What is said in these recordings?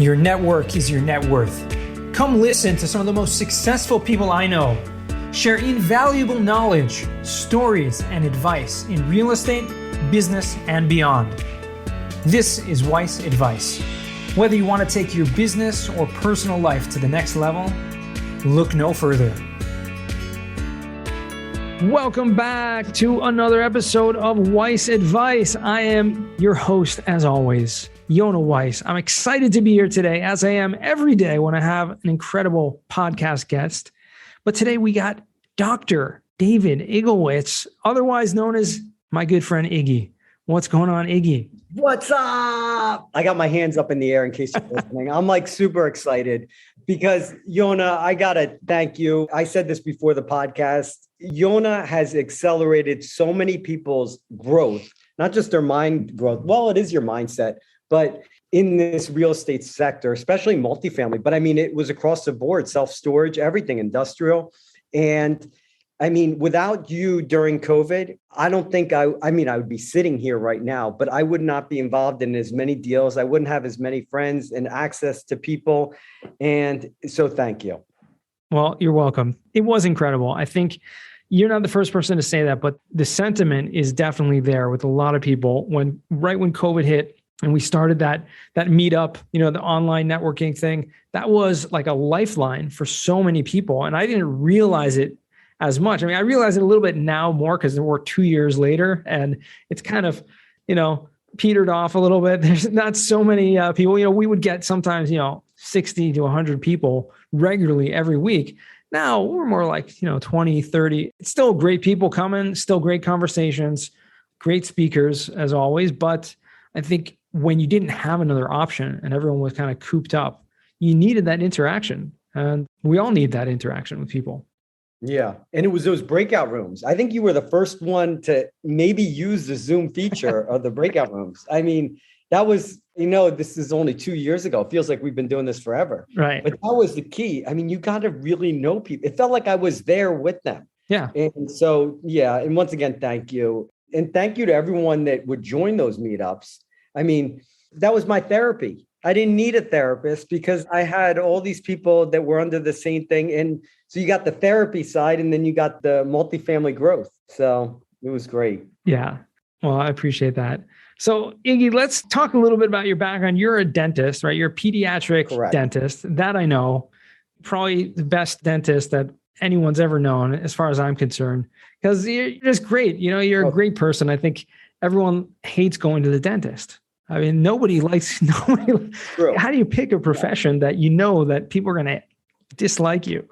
Your network is your net worth. Come listen to some of the most successful people I know share invaluable knowledge, stories, and advice in real estate, business, and beyond. This is Weiss Advice. Whether you want to take your business or personal life to the next level, look no further. Welcome back to another episode of Weiss Advice. I am your host, as always, Yonah Weiss. I'm excited to be here today, as I am every day when I have an incredible podcast guest. But today we got Dr. David Iglewicz, otherwise known as my good friend Iggy. What's going on, Iggy? What's up? I got my hands up in the air in case you're listening. I'm like super excited because Yonah, I got to thank you. I said this before the podcast. Yonah has accelerated so many people's growth, not just their mind growth. Well, it is your mindset, but in this real estate sector, especially multifamily, but I mean, it was across the board, self-storage, everything, industrial. And I mean, without you during COVID, I don't think I would be sitting here right now, but I would not be involved in as many deals. I wouldn't have as many friends and access to people. And so thank you. Well, you're welcome. It was incredible. I think you're not the first person to say that, but the sentiment is definitely there with a lot of people right when COVID hit and we started that meetup, the online networking thing, that was like a lifeline for so many people. And I didn't realize it as much. I mean, I realize it a little bit now more because we're 2 years later and it's kind of, petered off a little bit. There's not so many people, we would get sometimes, 60 to 100 people regularly every week. Now we're more like, 20, 30. It's still great people coming, still great conversations, great speakers as always. But I think when you didn't have another option and everyone was kind of cooped up, you needed that interaction. And we all need that interaction with people. Yeah. And it was those breakout rooms. I think you were the first one to maybe use the Zoom feature of the breakout rooms. I mean, that was, this is only 2 years ago. It feels like we've been doing this forever. Right. But that was the key. I mean, you got to really know people. It felt like I was there with them. Yeah. And so, yeah. And once again, thank you. And thank you to everyone that would join those meetups. I mean, that was my therapy. I didn't need a therapist because I had all these people that were under the same thing. And so you got the therapy side and then you got the multifamily growth. So it was great. Yeah. Well, I appreciate that. So Iggy, let's talk a little bit about your background. You're a dentist, right? You're a pediatric Correct. Dentist. That I know. Probably the best dentist that anyone's ever known, as far as I'm concerned, because you're just great. You're a great person. I think everyone hates going to the dentist. I mean, nobody likes. How do you pick a profession that that people are going to dislike you?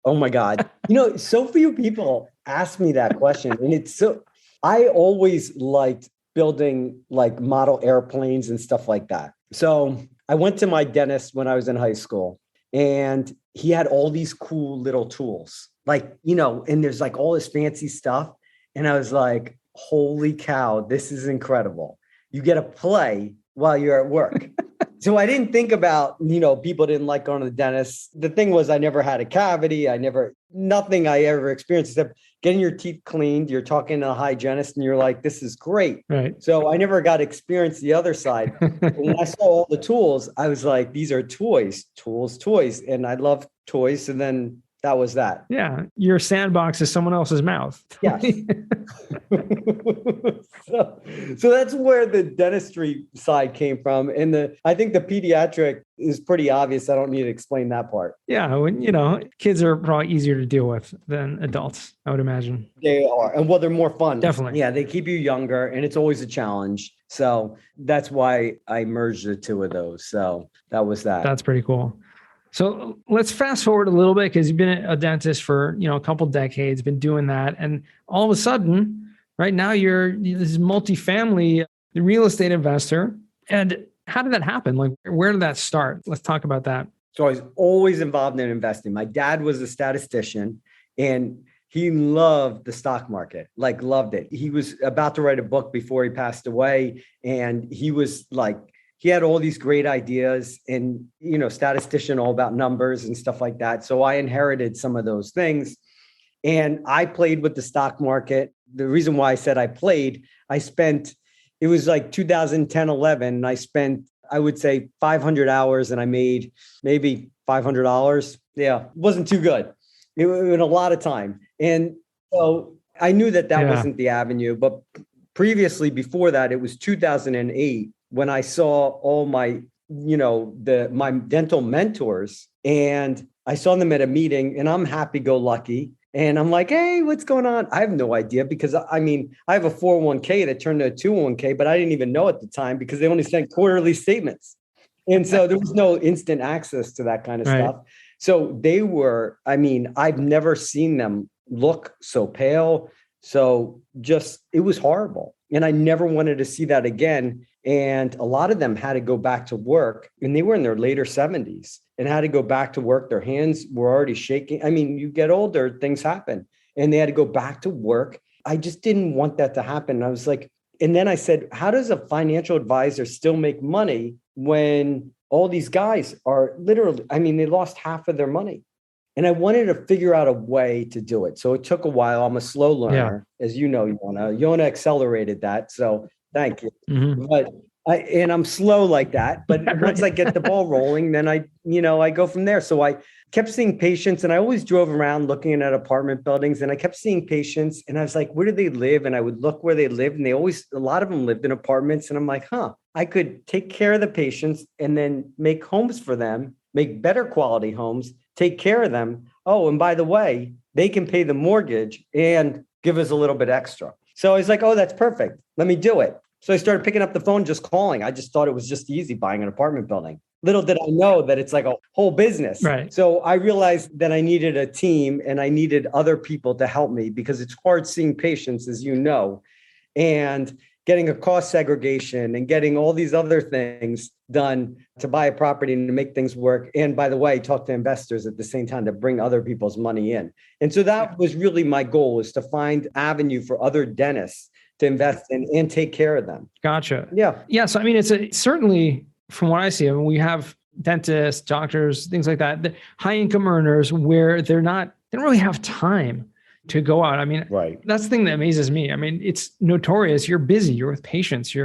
Oh my God. So few people ask me that question. And I always liked building like model airplanes and stuff like that. So I went to my dentist when I was in high school and he had all these cool little tools, and there's like all this fancy stuff. And I was like, holy cow, this is incredible. You get to play while you're at work. So I didn't think about, people didn't like going to the dentist. The thing was, I never had a cavity. Nothing I ever experienced except getting your teeth cleaned. You're talking to a hygienist and you're like, this is great. Right. So I never got to experience the other side. When I saw all the tools, I was like, these are toys. And I love toys. And then that was that. Yeah. Your sandbox is someone else's mouth. Yes. So that's where the dentistry side came from. And I think the pediatric is pretty obvious. I don't need to explain that part. Yeah. When, kids are probably easier to deal with than adults, I would imagine. They are. And they're more fun. Definitely. Yeah. They keep you younger and it's always a challenge. So that's why I merged the two of those. So that was that. That's pretty cool. So let's fast forward a little bit because you've been a dentist for, a couple decades, been doing that. And all of a sudden, right now you're this multifamily real estate investor. And how did that happen? Like, where did that start? Let's talk about that. So I was always involved in investing. My dad was a statistician and he loved the stock market, loved it. He was about to write a book before he passed away. And he was he had all these great ideas and, statistician, all about numbers and stuff like that. So I inherited some of those things and I played with the stock market. The reason why I said I played, it was like 2010, 11. And I spent I would say 500 hours and I made maybe $500. Yeah, it wasn't too good. It was a lot of time. And so I knew that wasn't the avenue, but previously before that, it was 2008 when I saw all my, my dental mentors, and I saw them at a meeting, and I'm happy-go-lucky. And I'm like, hey, what's going on? I have no idea, because I have a 401k that turned into a 201k, but I didn't even know at the time because they only sent quarterly statements. And so there was no instant access to that kind of stuff. So they were, I've never seen them look so pale. So it was horrible. And I never wanted to see that again. And a lot of them had to go back to work, and they were in their later 70s and had to go back to work. Their hands were already shaking. You get older, things happen, and they had to go back to work. I just didn't want that to happen. And I was like, and then I said, how does a financial advisor still make money when all these guys are literally, they lost half of their money? And I wanted to figure out a way to do it. So it took a while. I'm a slow learner, as you know, Yona accelerated that. So thank you. Mm-hmm. But I'm slow like that. But once I get the ball rolling, then I go from there. So I kept seeing patients, and I always drove around looking at apartment buildings, and I kept seeing patients, and I was like, where do they live? And I would look where they lived, and a lot of them lived in apartments. And I'm like, I could take care of the patients and then make homes for them, make better quality homes, take care of them. Oh, and by the way, they can pay the mortgage and give us a little bit extra. So I was like, oh, that's perfect. Let me do it. So I started picking up the phone, just calling. I just thought it was just easy buying an apartment building. Little did I know that it's like a whole business. Right. So I realized that I needed a team, and I needed other people to help me, because it's hard seeing patients, as you know, and getting a cost segregation and getting all these other things done to buy a property and to make things work. And by the way, talk to investors at the same time to bring other people's money in. And so that was really my goal, was to find avenue for other dentists to invest in and take care of them. Gotcha. Yeah. Yeah. So, it's certainly, from what I see, we have dentists, doctors, things like that, the high income earners, where they don't really have time to go out. Right. That's the thing that amazes me. It's notorious. You're busy. You're with patients.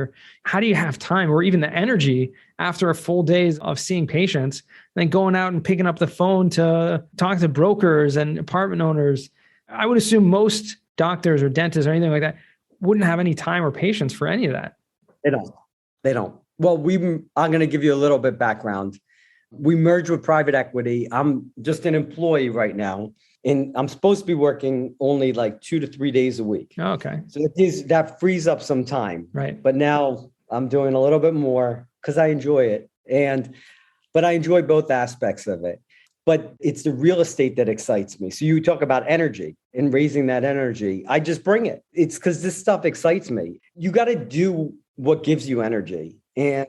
How do you have time, or even the energy after a full day of seeing patients, then going out and picking up the phone to talk to brokers and apartment owners? I would assume most doctors or dentists or anything like that wouldn't have any time or patience for any of that. They don't. Well, I'm going to give you a little bit background. We merged with private equity. I'm just an employee right now, and I'm supposed to be working only like 2 to 3 days a week. Oh, okay. So that frees up some time. Right. But now I'm doing a little bit more because I enjoy it. But I enjoy both aspects of it. But it's the real estate that excites me. So you talk about energy and raising that energy. I just bring it. It's because this stuff excites me. You got to do what gives you energy. And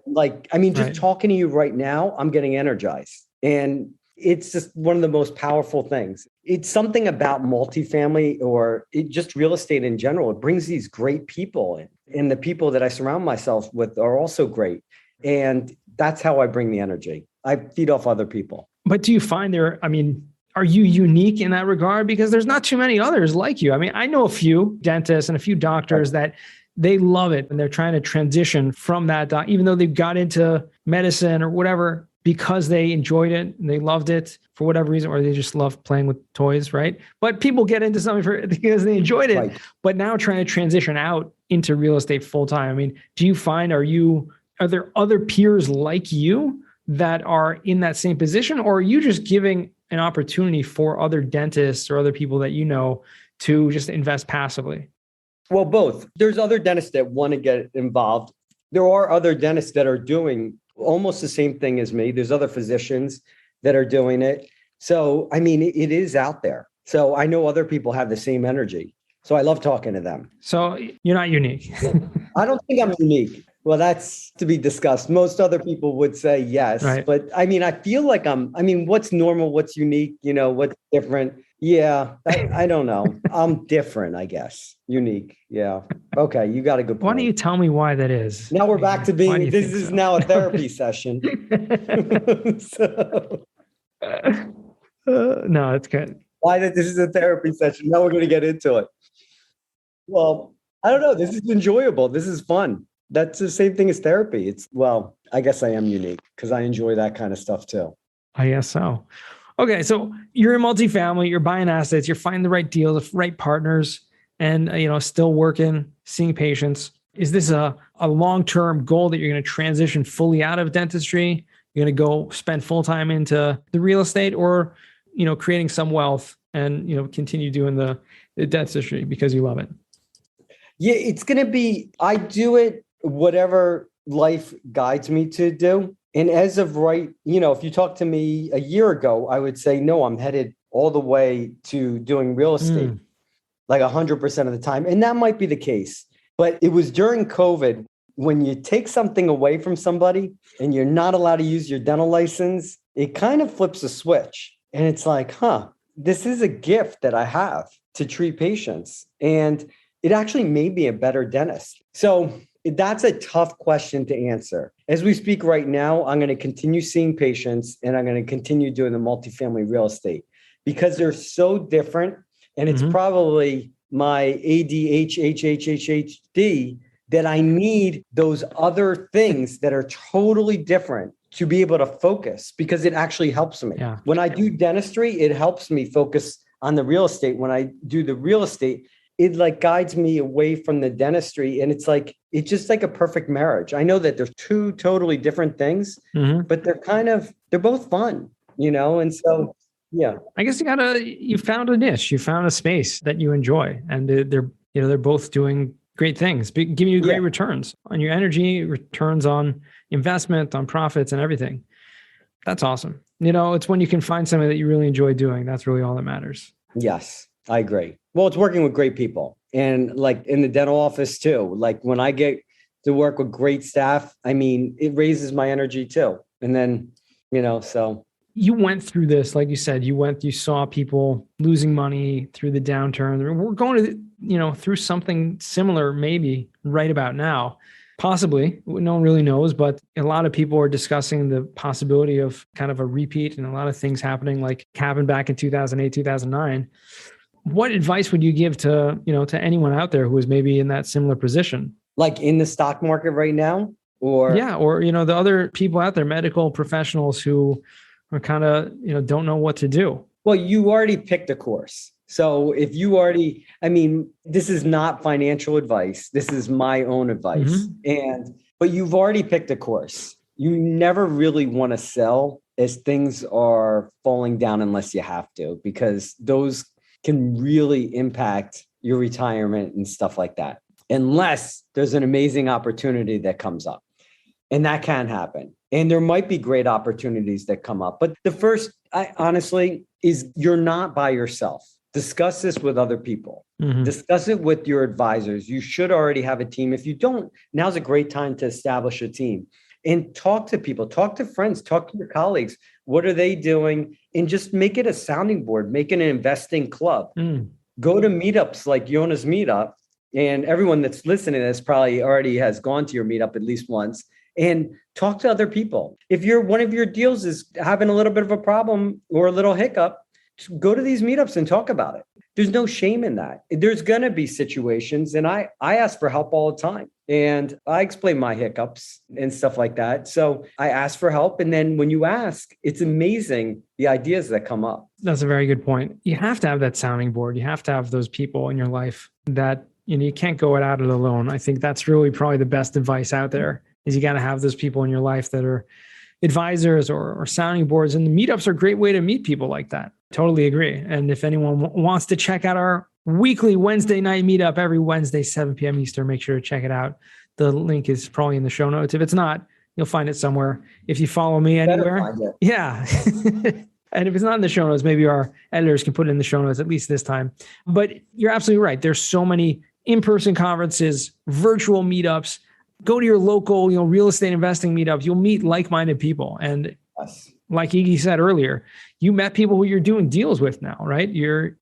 just talking to you right now, I'm getting energized. And it's just one of the most powerful things. It's something about multifamily, or just real estate in general. It brings these great people in. And the people that I surround myself with are also great. And that's how I bring the energy. I feed off other people. But do you find are you unique in that regard? Because there's not too many others like you. I know a few dentists and a few doctors that they love it, and they're trying to transition from that, even though they've got into medicine or whatever, because they enjoyed it and they loved it for whatever reason, or they just love playing with toys, right? But people get into something because they enjoyed it, but now trying to transition out into real estate full time. Do you find, are there other peers like you that are in that same position, or are you just giving an opportunity for other dentists or other people that you know to just invest passively? Well, both. There's other dentists that want to get involved. There are other dentists that are doing almost the same thing as me. There's other physicians that are doing it. So, it is out there. So I know other people have the same energy. So I love talking to them. So you're not unique. I don't think I'm unique. Well, that's to be discussed. Most other people would say yes. Right. But I feel like what's normal, what's unique, what's different. Yeah, I don't know. I'm different, I guess. Unique. Yeah. Okay. You got a good point. Why don't you tell me why that is? Now we're back to being, this is now a therapy session. No, it's good. Why that this is a therapy session. Now we're going to get into it. Well, I don't know. This is enjoyable. This is fun. that's the same thing as therapy. Well, I guess I am unique because I enjoy that kind of stuff too. I guess so. Okay. So you're in multifamily, you're buying assets, you're finding the right deals, the right partners, and, still working, seeing patients. Is this a long-term goal that you're going to transition fully out of dentistry? You're going to go spend full time into the real estate, or, creating some wealth and, continue doing the dentistry because you love it? Yeah, it's going to be, I do it whatever life guides me to do. And as of right, if you talk to me a year ago, I would say, no, I'm headed all the way to doing real estate, like 100% of the time. And that might be the case. But it was during COVID, when you take something away from somebody and you're not allowed to use your dental license, it kind of flips a switch. And it's like, this is a gift that I have to treat patients. And it actually made me a better dentist. So that's a tough question to answer. As we speak right now, I'm going to continue seeing patients and I'm going to continue doing the multifamily real estate because they're so different. And it's probably my ADHD that I need those other things that are totally different to be able to focus because it actually helps me. Yeah. When I do dentistry, it helps me focus on the real estate. When I do the real estate, it like guides me away from the dentistry. And it's just like a perfect marriage. I know that they're two totally different things, but they're both fun, And so, yeah, I guess you found a niche, you found a space that you enjoy, and they're both doing great things, giving you great returns on your energy, returns on investment, on profits and everything. That's awesome. It's when you can find something that you really enjoy doing. That's really all that matters. Yes, I agree. Well, it's working with great people and like in the dental office too. Like when I get to work with great staff, it raises my energy too. And then, so. You went through this, like you said, you saw people losing money through the downturn. We're going to, through something similar, maybe right about now, possibly. No one really knows, but a lot of people are discussing the possibility of kind of a repeat and a lot of things happening like happened back in 2008, 2009. What advice would you give to anyone out there who is maybe in that similar position? Like in the stock market right now? Or the other people out there, medical professionals who are kind of, don't know what to do. Well, you already picked a course. So if you already, this is not financial advice. This is my own advice. But you've already picked a course. You never really want to sell as things are falling down unless you have to, because those can really impact your retirement and stuff like that, unless there's an amazing opportunity that comes up. And that can happen. And there might be great opportunities that come up. But the first, honestly, is you're not by yourself. Discuss this with other people. Discuss it with your advisors. You should already have a team. If you don't, now's a great time to establish a team and talk to people, talk to friends, talk to your colleagues. What are they doing? And just make it a sounding board, make it an investing club. Go to meetups like Yona's meetup. And everyone that's listening to this probably already has gone to your meetup at least once. And talk to other people. If one of your deals is having a little bit of a problem or a little hiccup, go to these meetups and talk about it. There's no shame in that. There's going to be situations. And I ask for help all the time. And I explain my hiccups and stuff like that. So I ask for help. And then when you ask, it's amazing the ideas that come up. That's a very good point. You have to have that sounding board. You have to have those people in your life that, you can't go it out it alone. I think that's really probably the best advice out there. Is you got to have those people in your life that are advisors or sounding boards. And the meetups are a great way to meet people like that. Totally agree. And if anyone wants to check out our weekly Wednesday night meetup every Wednesday, 7 p.m. Eastern, make sure to check it out. The link is probably in the show notes. If it's not, you'll find it somewhere. If you follow me anywhere. Yeah. And if it's not in the show notes, maybe our editors can put it in the show notes, at least this time. But you're absolutely right. There's so many in-person conferences, virtual meetups. Go to your local, real estate investing meetups. You'll meet like-minded people. And like Iggy said earlier, you met people who you're doing deals with now, right?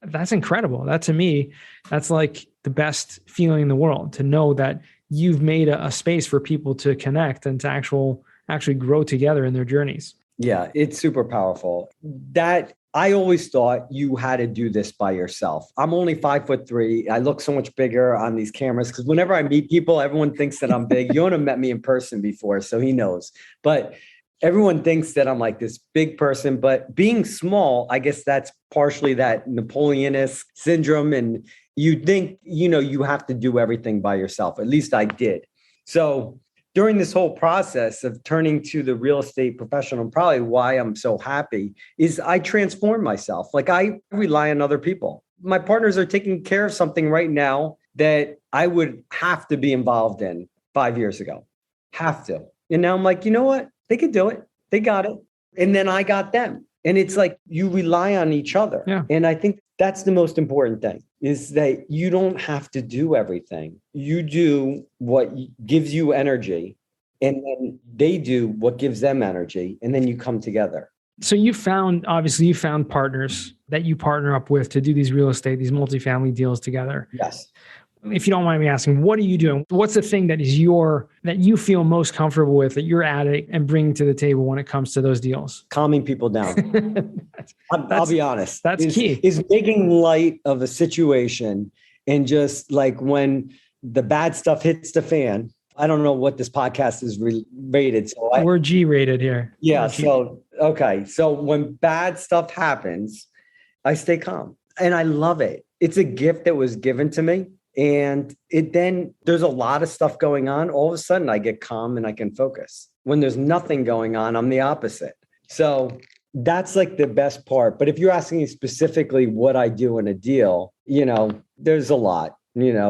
That's incredible. That to me, that's like the best feeling in the world, to know that you've made a space for people to connect and to actually grow together in their journeys. Yeah, it's super powerful. That I always thought you had to do this by yourself. I'm only 5'3". I look so much bigger on these cameras because whenever I meet people, everyone thinks that I'm big. Yona met me in person before, so he knows. But everyone thinks that I'm like this big person. But being small, I guess that's partially that Napoleon-esque syndrome. And you think, you have to do everything by yourself. At least I did. So during this whole process of turning to the real estate professional, probably why I'm so happy is I transform myself. Like I rely on other people. My partners are taking care of something right now that I would have to be involved in 5 years ago. Have to. And now I'm like, you know what? They could do it. They got it. And then I got them. And it's like you rely on each other. Yeah. And I think that's the most important thing is that you don't have to do everything. You do what gives you energy, and then they do what gives them energy, and then you come together. So you found partners that you partner up with to do these real estate, these multifamily deals together. Yes. If you don't mind me asking, what are you doing? What's the thing that you feel most comfortable with that you're adding and bringing to the table when it comes to those deals? Calming people down. I'll be honest. That's key. Is making light of a situation, and just like when the bad stuff hits the fan. I don't know what this podcast is rated. So we're G-rated here. Yeah. So, okay. So when bad stuff happens, I stay calm and I love it. It's a gift that was given to me. And then there's a lot of stuff going on. All of a sudden I get calm and I can focus. When there's nothing going on, I'm the opposite. So that's like the best part. But if you're asking me specifically what I do in a deal, there's a lot,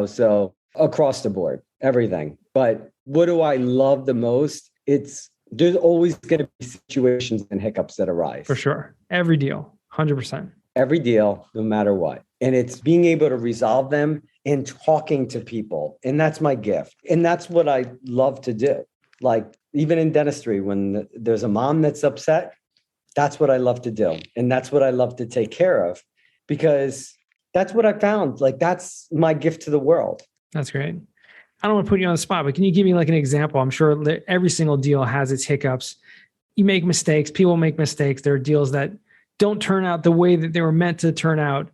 so across the board, everything. But what do I love the most? There's always going to be situations and hiccups that arise. For sure. Every deal, 100%. Every deal, no matter what. And it's being able to resolve them and talking to people. And that's my gift. And that's what I love to do. Like even in dentistry, when there's a mom that's upset, that's what I love to do. And that's what I love to take care of, because that's what I found. Like that's my gift to the world. That's great. I don't want to put you on the spot, but can you give me like an example? I'm sure that every single deal has its hiccups. You make mistakes. People make mistakes. There are deals that don't turn out the way that they were meant to turn out.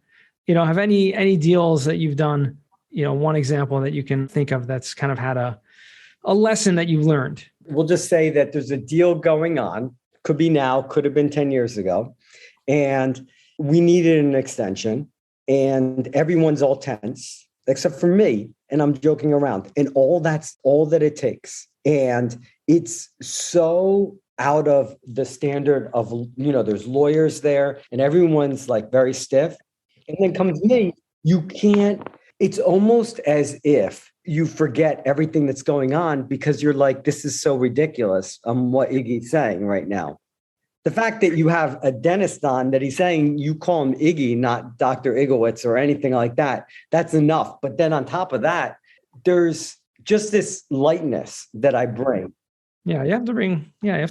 Have any deals that you've done, one example that you can think of that's kind of had a lesson that you've learned? We'll just say that there's a deal going on. Could be now, could have been 10 years ago. And we needed an extension and everyone's all tense except for me. And I'm joking around, and that's all that it takes. And it's so out of the standard of, there's lawyers there and everyone's like very stiff. And then comes me, it's almost as if you forget everything that's going on because you're like, this is so ridiculous. What Iggy's saying right now. The fact that you have a dentist on that he's saying you call him Iggy, not Dr. Iglewicz or anything like that, that's enough. But then on top of that, there's just this lightness that I bring. Yeah, you have to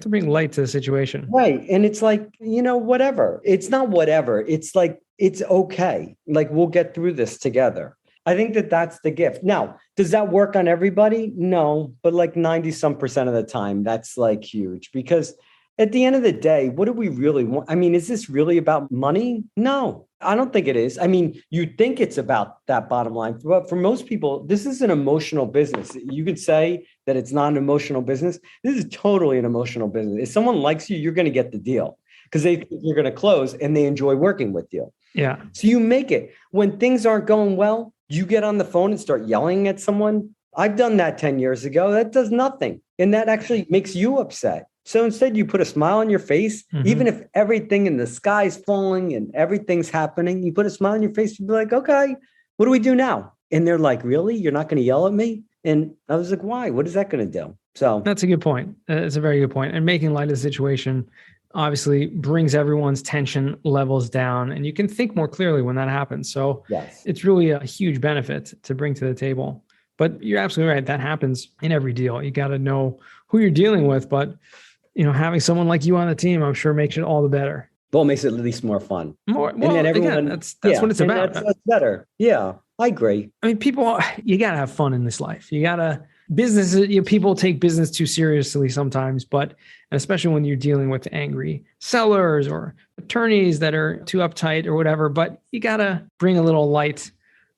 bring light to the situation. Right. And it's like, whatever. It's not whatever. It's like, it's okay. Like we'll get through this together. I think that that's the gift. Now, does that work on everybody? No, but like 90% of the time, that's like huge, because at the end of the day, what do we really want? I mean, is this really about money? No, I don't think it is. I mean, you think it's about that bottom line, but for most people, this is an emotional business. You could say that it's not an emotional business. This is totally an emotional business. If someone likes you, you're going to get the deal because you're going to close and they enjoy working with you. Yeah. So you make it. When things aren't going well, you get on the phone and start yelling at someone. I've done that 10 years ago. That does nothing. And that actually makes you upset. So instead you put a smile on your face, even if everything in the sky's falling and everything's happening, you put a smile on your face, you'd be like, okay, what do we do now? And they're like, really? You're not going to yell at me? And I was like, why? What is that going to do? So that's a good point. It's a very good point. And making light of the situation obviously brings everyone's tension levels down, and you can think more clearly when that happens. So yes, it's really a huge benefit to bring to the table. But you're absolutely right. That happens in every deal. You got to know who you're dealing with, but having someone like you on the team, I'm sure makes it all the better. Well, it makes it at least more fun. And then everyone, again, that's what it's about. That's better. Yeah, I agree. I mean, you got to have fun in this life. You got to business, people take business too seriously sometimes, but especially when you're dealing with angry sellers or attorneys that are too uptight or whatever, but you got to bring a little light,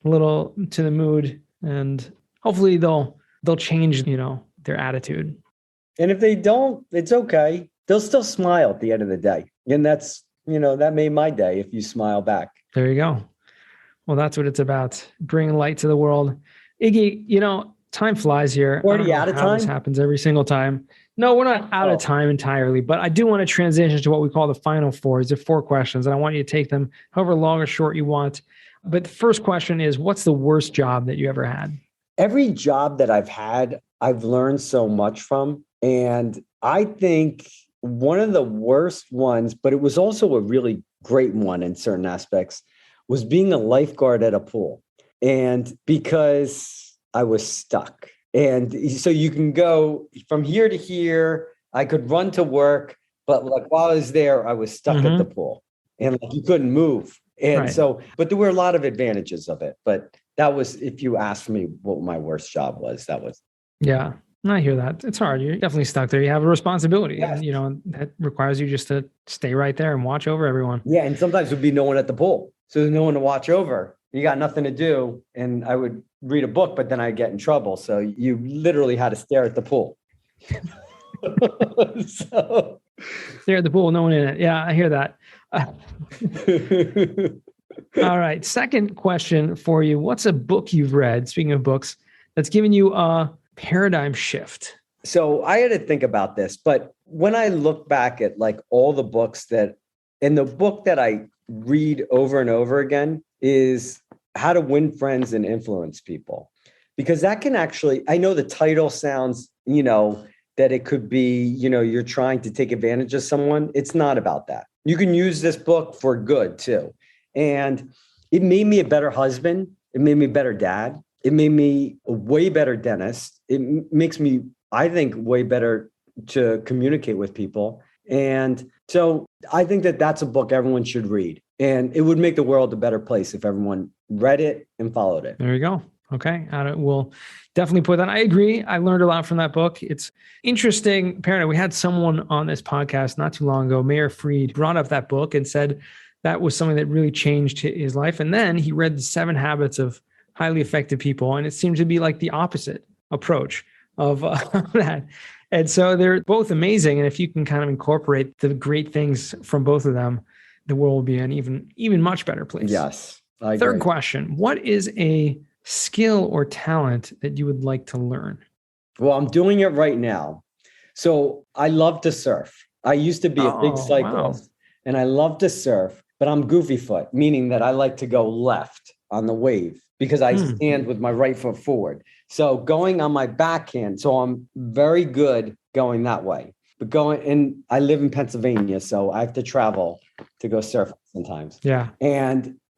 a little to the mood, and hopefully they'll change, their attitude. And if they don't, it's okay. They'll still smile at the end of the day. And that's, that made my day if you smile back. There you go. Well, that's what it's about. Bringing light to the world. Iggy, time flies here. We're already out of time? This happens every single time. No, we're not out of time entirely, but I do want to transition to what we call the final four. These are 4 questions, and I want you to take them however long or short you want. But the first question is, what's the worst job that you ever had? Every job that I've had, I've learned so much from. And I think one of the worst ones, but it was also a really great one in certain aspects, was being a lifeguard at a pool. And because I was stuck. And so you can go from here to here. I could run to work, but while I was there, I was stuck at the pool and you couldn't move. And but there were a lot of advantages of it. But that was, if you asked me what my worst job was, that was. Yeah, I hear that. It's hard. You're definitely stuck there. You have a responsibility, and that requires you just to stay right there and watch over everyone. Yeah, and sometimes there'd be no one at the pool. So there's no one to watch over. You got nothing to do. And I would read a book, but then I'd get in trouble. So you literally had to stare at the pool. Stare at the pool, no one in it. Yeah, I hear that. All right. Second question for you. What's a book you've read, speaking of books, that's given you a paradigm shift? So I had to think about this, but when I look back at all the books and the book that I read over and over again is How to Win Friends and Influence People, because that can actually, I know the title sounds, that it could be, you're trying to take advantage of someone. It's not about that. You can use this book for good too. And it made me a better husband. It made me a better dad. It made me a way better dentist. It makes me, I think, way better to communicate with people. And so I think that that's a book everyone should read. And it would make the world a better place if everyone read it and followed it. There you go. Okay. We'll definitely put that. I agree. I learned a lot from that book. It's interesting. Apparently, we had someone on this podcast not too long ago, Mayor Fried, brought up that book and said that was something that really changed his life. And then he read the 7 Habits of Highly Effective People. And it seemed to be like the opposite approach of that. And so they're both amazing. And if you can kind of incorporate the great things from both of them, the world will be an even much better place. Yes. I agree. Third question. What is a skill or talent that you would like to learn? Well, I'm doing it right now. So I love to surf. I used to be a big cyclist and I love to surf, but I'm goofy foot, meaning that I like to go left on the wave because I stand with my right foot forward. So going on my backhand, so I'm very good going that way. But and I live in Pennsylvania, so I have to travel to go surf sometimes. Yeah.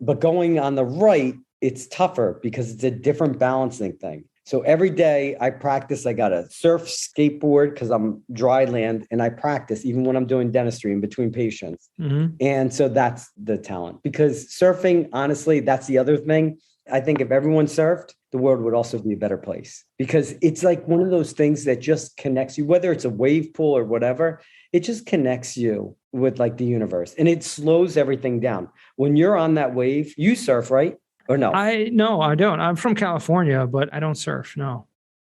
But going on the right, it's tougher because it's a different balancing thing. So every day I practice. I got to surf, skateboard because I'm dry land, and I practice even when I'm doing dentistry in between patients. And so that's the talent, because surfing, honestly, that's the other thing. I think if everyone surfed, the world would also be a better place, because it's like one of those things that just connects you, whether it's a wave pool or whatever, it just connects you with the universe, and it slows everything down. When you're on that wave, you surf, right? Or no? No, I don't. I'm from California, but I don't surf. No.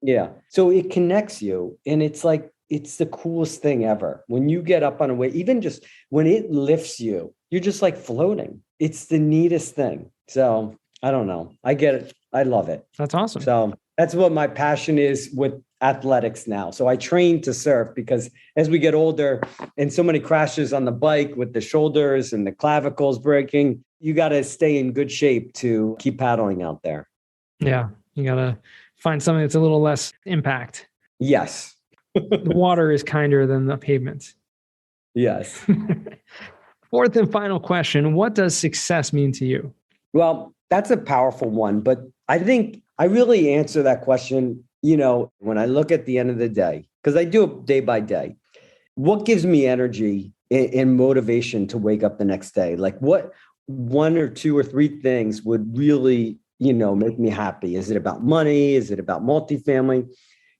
Yeah. So it connects you, and it's the coolest thing ever. When you get up on a wave, even just when it lifts you, you're just floating. It's the neatest thing. So I don't know. I get it. I love it. That's awesome. So that's what my passion is with athletics now. So I train to surf because as we get older and so many crashes on the bike with the shoulders and the clavicles breaking, you got to stay in good shape to keep paddling out there. Yeah. You got to find something that's a little less impact. Yes. The water is kinder than the pavement. Yes. Fourth and final question. What does success mean to you? Well, that's a powerful one, but I think I really answer that question, when I look at the end of the day, because I do it day by day. What gives me energy and motivation to wake up the next day? What 1 or 2 or 3 things would really, make me happy? Is it about money? Is it about multifamily?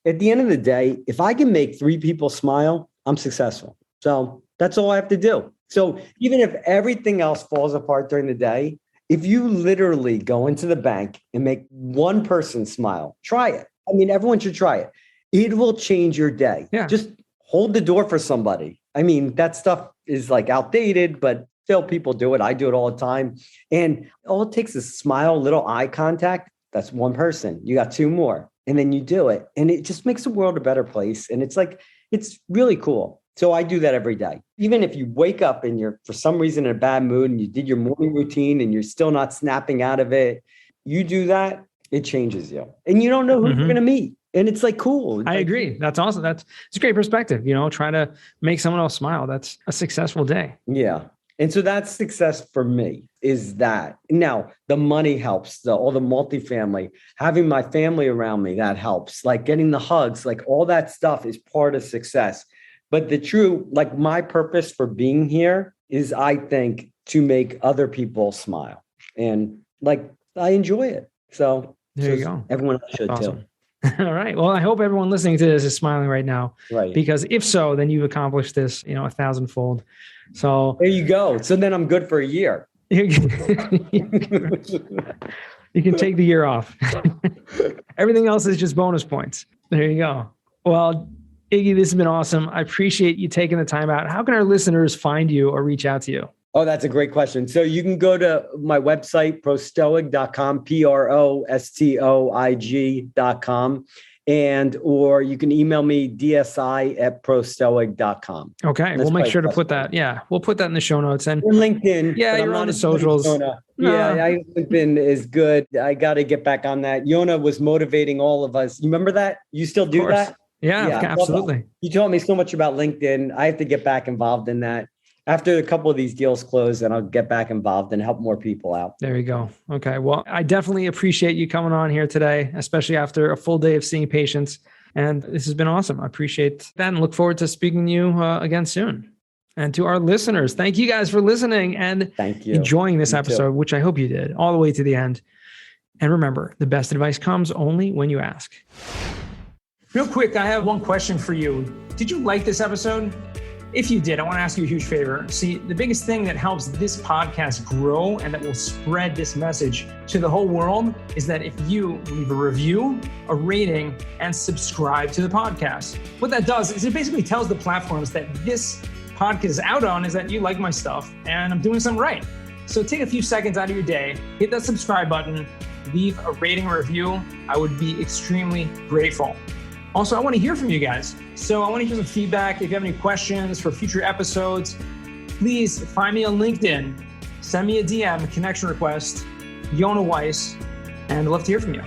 at the end of the day, if I can make 3 people smile, I'm successful. So that's all I have to do. So even if everything else falls apart during the day, if you literally go into the bank and make 1 person smile, try it. I mean, everyone should try it. It will change your day. Yeah. Just hold the door for somebody. I mean, that stuff is like outdated, but still people do it. I do it all the time. And all it takes is a smile, little eye contact. That's 1 person. You got 2 more. And then you do it. And it just makes the world a better place. And it's like, it's really cool. So I do that every day. Even if you wake up and you're for some reason in a bad mood and you did your morning routine and you're still not snapping out of it, you do that, it changes you. And you don't know who you're going to meet. And it's like, cool. I agree. That's awesome. It's a great perspective. Try to make someone else smile. That's a successful day. Yeah. And so that's success for me, is that. Now, the money helps, all the multifamily, having my family around me, that helps. Like getting the hugs, like all that stuff is part of success. But the true, like my purpose for being here is, I think, to make other people smile. And like, I enjoy it. So there you go. Everyone should too. All right. Well, I hope everyone listening to this is smiling right now. Right. Because if so, then you've accomplished this, 1,000-fold. So there you go. So then I'm good for a year. You can take the year off. Everything else is just bonus points. There you go. Well, Iggy, this has been awesome. I appreciate you taking the time out. How can our listeners find you or reach out to you? Oh, that's a great question. So you can go to my website, prostoic.com, prostoig.com. Or you can email me, dsi@prostoic.com. Okay. We'll make sure to put that. Yeah. We'll put that in the show notes. And LinkedIn. Yeah. You're on the socials. LinkedIn is good. I got to get back on that. Yona was motivating all of us. You remember that? You still do that? Yeah, absolutely. You taught me so much about LinkedIn. I have to get back involved in that. After a couple of these deals close, then I'll get back involved and help more people out. There you go. Okay. Well, I definitely appreciate you coming on here today, especially after a full day of seeing patients. And this has been awesome. I appreciate that and look forward to speaking to you again soon. And to our listeners, thank you guys for listening and enjoying this episode, which I hope you did all the way to the end. And remember, the best advice comes only when you ask. Real quick, I have one question for you. Did you like this episode? If you did, I want to ask you a huge favor. See, the biggest thing that helps this podcast grow and that will spread this message to the whole world is that if you leave a review, a rating, and subscribe to the podcast. What that does is it basically tells the platforms that this podcast is out on is that you like my stuff and I'm doing something right. So take a few seconds out of your day, hit that subscribe button, leave a rating or review. I would be extremely grateful. Also, I want to hear from you guys. So I want to hear some feedback. If you have any questions for future episodes, please find me on LinkedIn. Send me a DM, a connection request, Yona Weiss, and I'd love to hear from you.